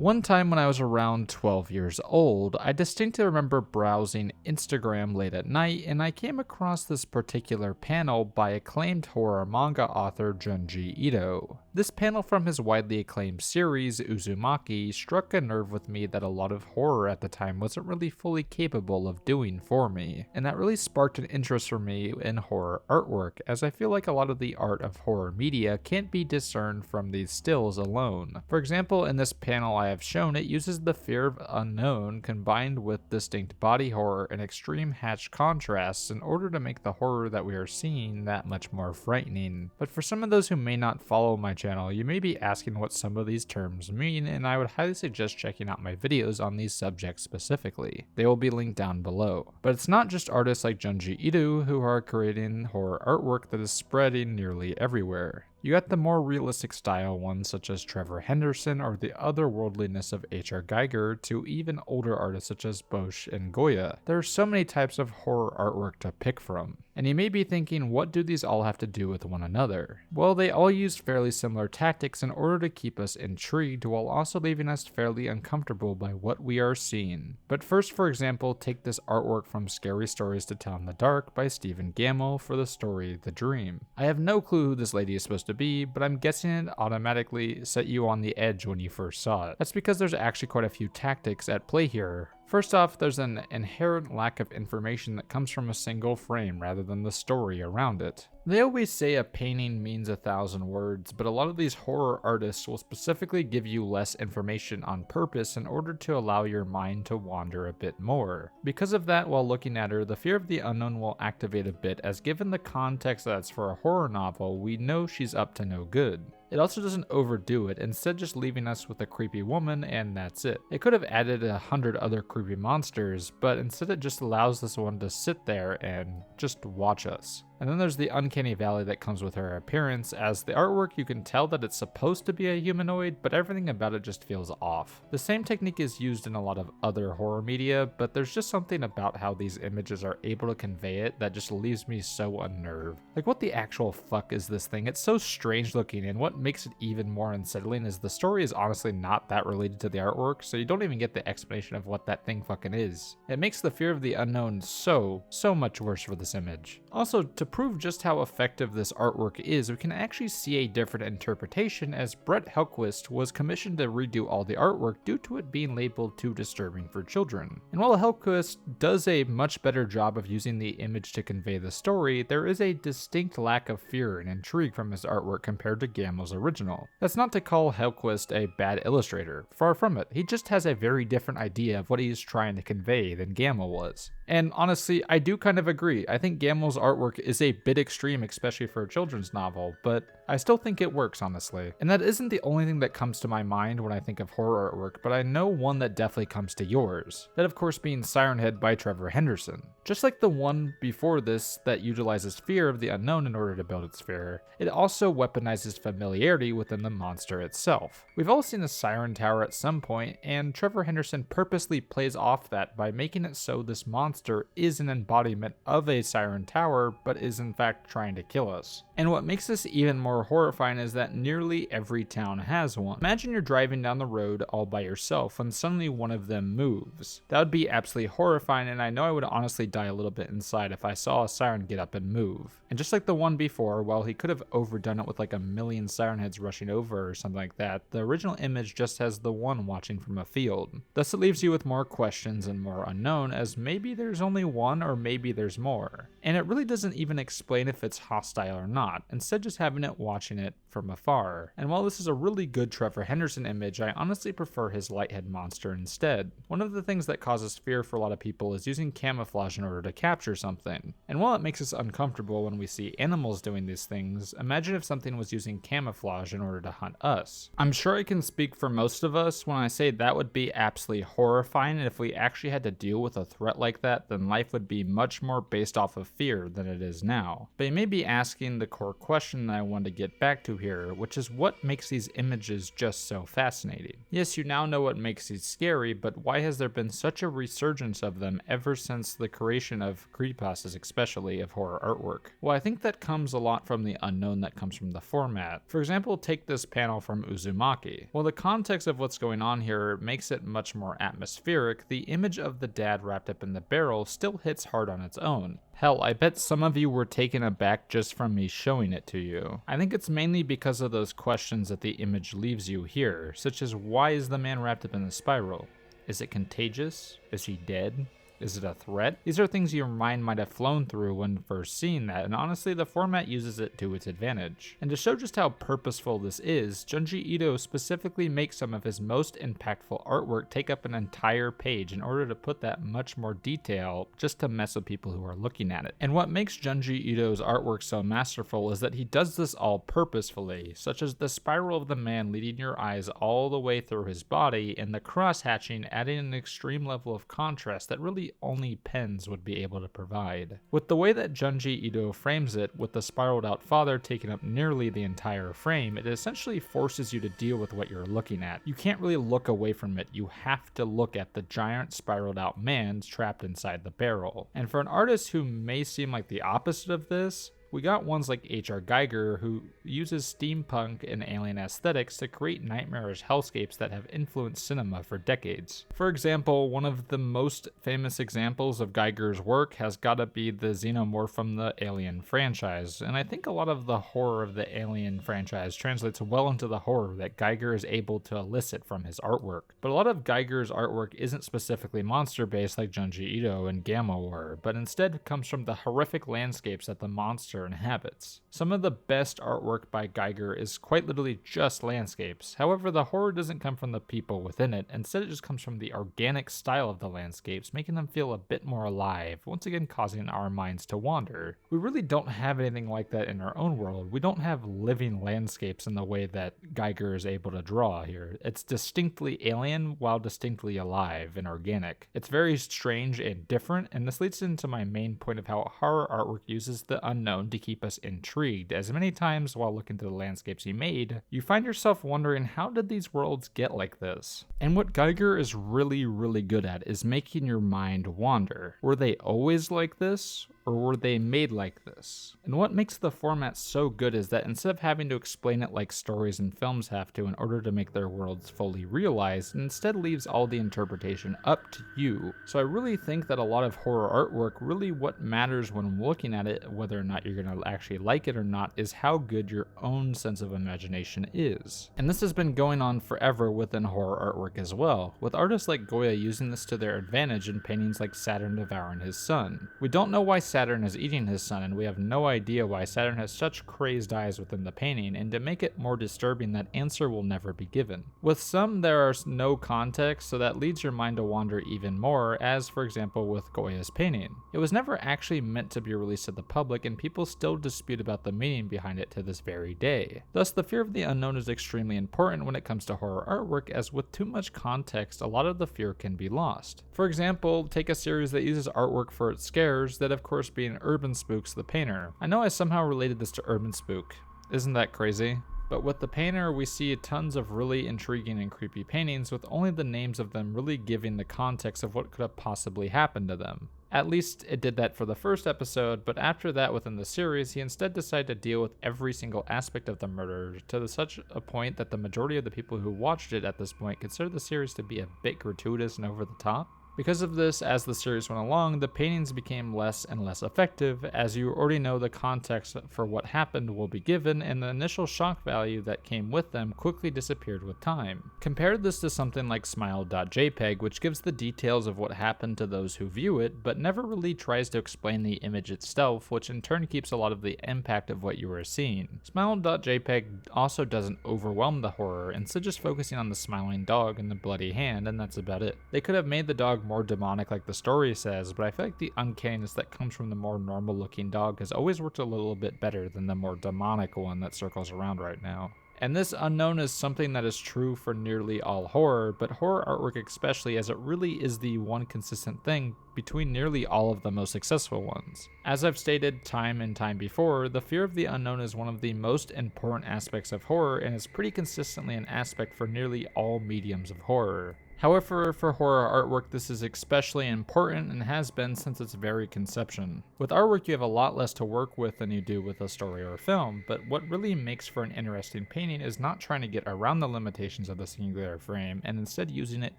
One time when I was around 12 years old, I distinctly remember browsing Instagram late at night and I came across this particular panel by acclaimed horror manga author Junji Ito. This panel from his widely acclaimed series, Uzumaki, struck a nerve with me that a lot of horror at the time wasn't really fully capable of doing for me, and that really sparked an interest for me in horror artwork, as I feel like a lot of the art of horror media can't be discerned from these stills alone. For example, in this panel I have shown, it uses the fear of unknown combined with distinct body horror and extreme hatched contrasts in order to make the horror that we are seeing that much more frightening. But for some of those who may not follow my channel, you may be asking what some of these terms mean, and I would highly suggest checking out my videos on these subjects specifically. They will be linked down below. But it's not just artists like Junji Ito who are creating horror artwork that is spreading nearly everywhere. You got the more realistic style ones such as Trevor Henderson or the otherworldliness of H.R. Geiger, to even older artists such as Bosch and Goya. There are so many types of horror artwork to pick from. And you may be thinking, what do these all have to do with one another? Well, they all used fairly similar tactics in order to keep us intrigued while also leaving us fairly uncomfortable by what we are seeing. But first, for example, take this artwork from Scary Stories to Tell in the Dark by Stephen Gammel for the story The Dream. I have no clue who this lady is supposed to be, but I'm guessing it automatically set you on the edge when you first saw it. That's because there's actually quite a few tactics at play here. First off, there's an inherent lack of information that comes from a single frame rather than the story around it. They always say a painting means 1,000 words, but a lot of these horror artists will specifically give you less information on purpose in order to allow your mind to wander a bit more. Because of that, while looking at her, the fear of the unknown will activate a bit, as given the context that it's for a horror novel, we know she's up to no good. It also doesn't overdo it, instead just leaving us with a creepy woman and that's it. It could have added 100 other creepy monsters, but instead it just allows this one to sit there and just watch us. And then there's the uncanny valley that comes with her appearance, as the artwork you can tell that it's supposed to be a humanoid, but everything about it just feels off. The same technique is used in a lot of other horror media, but there's just something about how these images are able to convey it that just leaves me so unnerved. Like, what the actual fuck is this thing? It's so strange looking, and what makes it even more unsettling is the story is honestly not that related to the artwork, so you don't even get the explanation of what that thing fucking is. It makes the fear of the unknown so much worse for this image. Also, to prove just how effective this artwork is, we can actually see a different interpretation, as Brett Helquist was commissioned to redo all the artwork due to it being labeled too disturbing for children. And while Helquist does a much better job of using the image to convey the story, there is a distinct lack of fear and intrigue from his artwork compared to Gammel's original. That's not to call Helquist a bad illustrator, far from it. He just has a very different idea of what he's trying to convey than Gammel was. And honestly, I do kind of agree. I think Gammel's artwork is a bit extreme, especially for a children's novel, but I still think it works, honestly. And that isn't the only thing that comes to my mind when I think of horror artwork, but I know one that definitely comes to yours. That, of course, being Siren Head by Trevor Henderson. Just like the one before this that utilizes fear of the unknown in order to build its fear, it also weaponizes familiarity within the monster itself. We've all seen a siren tower at some point, and Trevor Henderson purposely plays off that by making it so this monster is an embodiment of a siren tower, but is in fact trying to kill us. And what makes this even more horrifying is that nearly every town has one. Imagine you're driving down the road all by yourself when suddenly one of them moves. That would be absolutely horrifying, and I know I would honestly die a little bit inside if I saw a siren get up and move. And just like the one before, while he could have overdone it with like a million siren heads rushing over or something like that, the original image just has the one watching from a field. Thus it leaves you with more questions and more unknown, as maybe there's only one or maybe there's more. And it really doesn't even explain if it's hostile or not, instead just having it watching it from afar. And while this is a really good Trevor Henderson image, I honestly prefer his lighthead monster instead. One of the things that causes fear for a lot of people is using camouflage in order to capture something. And while it makes us uncomfortable when we see animals doing these things, imagine if something was using camouflage in order to hunt us. I'm sure I can speak for most of us when I say that would be absolutely horrifying, and if we actually had to deal with a threat like that, then life would be much more based off of fear than it is now. But you may be asking the core question that I want to get back to here, which is what makes these images just so fascinating? Yes, you now know what makes these scary, but why has there been such a resurgence of them ever since the creation proliferation of creepypastas, especially of horror artwork? Well, I think that comes a lot from the unknown that comes from the format. For example, take this panel from Uzumaki. While the context of what's going on here makes it much more atmospheric, the image of the dad wrapped up in the barrel still hits hard on its own. Hell, I bet some of you were taken aback just from me showing it to you. I think it's mainly because of those questions that the image leaves you here, such as why is the man wrapped up in the spiral? Is it contagious? Is he dead? Is it a threat? These are things your mind might have flown through when first seeing that, and honestly, the format uses it to its advantage. And to show just how purposeful this is, Junji Ito specifically makes some of his most impactful artwork take up an entire page in order to put that much more detail just to mess with people who are looking at it. And what makes Junji Ito's artwork so masterful is that he does this all purposefully, such as the spiral of the man leading your eyes all the way through his body, and the cross-hatching adding an extreme level of contrast that really only pens would be able to provide. With the way that Junji Ito frames it, with the spiraled out father taking up nearly the entire frame, it essentially forces you to deal with what you're looking at. You can't really look away from it, you have to look at the giant spiraled out man trapped inside the barrel. And for an artist who may seem like the opposite of this, we got ones like H.R. Giger, who uses steampunk and alien aesthetics to create nightmarish hellscapes that have influenced cinema for decades. For example, one of the most famous examples of Giger's work has gotta be the xenomorph from the Alien franchise, and I think a lot of the horror of the Alien franchise translates well into the horror that Giger is able to elicit from his artwork. But a lot of Giger's artwork isn't specifically monster-based like Junji Ito and Gammel were, but instead comes from the horrific landscapes that the monster inhabits. Some of the best artwork by Giger is quite literally just landscapes. However, the horror doesn't come from the people within it. Instead, it just comes from the organic style of the landscapes, making them feel a bit more alive, once again causing our minds to wander. We really don't have anything like that in our own world. We don't have living landscapes in the way that Giger is able to draw here. It's distinctly alien while distinctly alive and organic. It's very strange and different, and this leads into my main point of how horror artwork uses the unknown to keep us intrigued, as many times while looking to the landscapes he made, you find yourself wondering, how did these worlds get like this? And what Giger is really good at is making your mind wander. Were they always like this? Or were they made like this? And what makes the format so good is that instead of having to explain it like stories and films have to in order to make their worlds fully realized, it instead leaves all the interpretation up to you. So I really think that a lot of horror artwork, really what matters when looking at it, whether or not you're going to actually like it or not, is how good your own sense of imagination is. And this has been going on forever within horror artwork as well, with artists like Goya using this to their advantage in paintings like Saturn devouring his son. We don't know why Saturn is eating his son, and we have no idea why Saturn has such crazed eyes within the painting, and to make it more disturbing, that answer will never be given. With some, there are no context, so that leads your mind to wander even more, as for example with Goya's painting. It was never actually meant to be released to the public, and people still dispute about the meaning behind it to this very day. Thus, the fear of the unknown is extremely important when it comes to horror artwork, as with too much context, a lot of the fear can be lost. For example, take a series that uses artwork for its scares, that of course being Urban Spook's The Painter. I know I somehow related this to Urban Spook. Isn't that crazy? But with The Painter, we see tons of really intriguing and creepy paintings with only the names of them really giving the context of what could have possibly happened to them. At least it did that for the first episode, but after that within the series, he instead decided to deal with every single aspect of the murder to such a point that the majority of the people who watched it at this point consider the series to be a bit gratuitous and over the top. Because of this, as the series went along, the paintings became less and less effective, as you already know the context for what happened will be given, and the initial shock value that came with them quickly disappeared with time. Compare this to something like Smile.jpg, which gives the details of what happened to those who view it, but never really tries to explain the image itself, which in turn keeps a lot of the impact of what you are seeing. Smile.jpg also doesn't overwhelm the horror, instead just focusing on the smiling dog and the bloody hand, and that's about it. They could have made the dog more demonic like the story says, but I feel like the uncanniness that comes from the more normal looking dog has always worked a little bit better than the more demonic one that circles around right now. And this unknown is something that is true for nearly all horror, but horror artwork especially, as it really is the one consistent thing between nearly all of the most successful ones. As I've stated time and time before, the fear of the unknown is one of the most important aspects of horror, and is pretty consistently an aspect for nearly all mediums of horror. However, for horror artwork, this is especially important and has been since its very conception. With artwork, you have a lot less to work with than you do with a story or a film, but what really makes for an interesting painting is not trying to get around the limitations of the singular frame and instead using it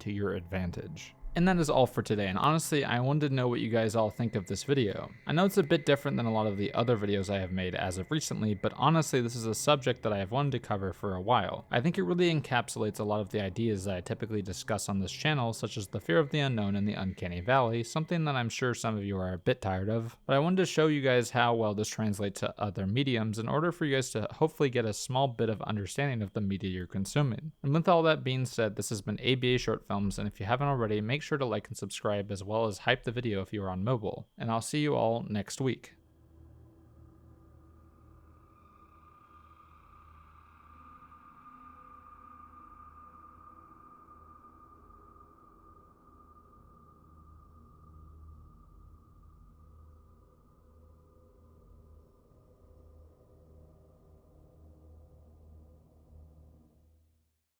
to your advantage. And that is all for today, and honestly, I wanted to know what you guys all think of this video. I know it's a bit different than a lot of the other videos I have made as of recently, but honestly, this is a subject that I have wanted to cover for a while. I think it really encapsulates a lot of the ideas that I typically discuss on this channel, such as the fear of the unknown and the uncanny valley, something that I'm sure some of you are a bit tired of, but I wanted to show you guys how well this translates to other mediums in order for you guys to hopefully get a small bit of understanding of the media you're consuming. And with all that being said, this has been ABA Short Films, and if you haven't already, make sure to like and subscribe as well as hype the video if you are on mobile, and I'll see you all next week.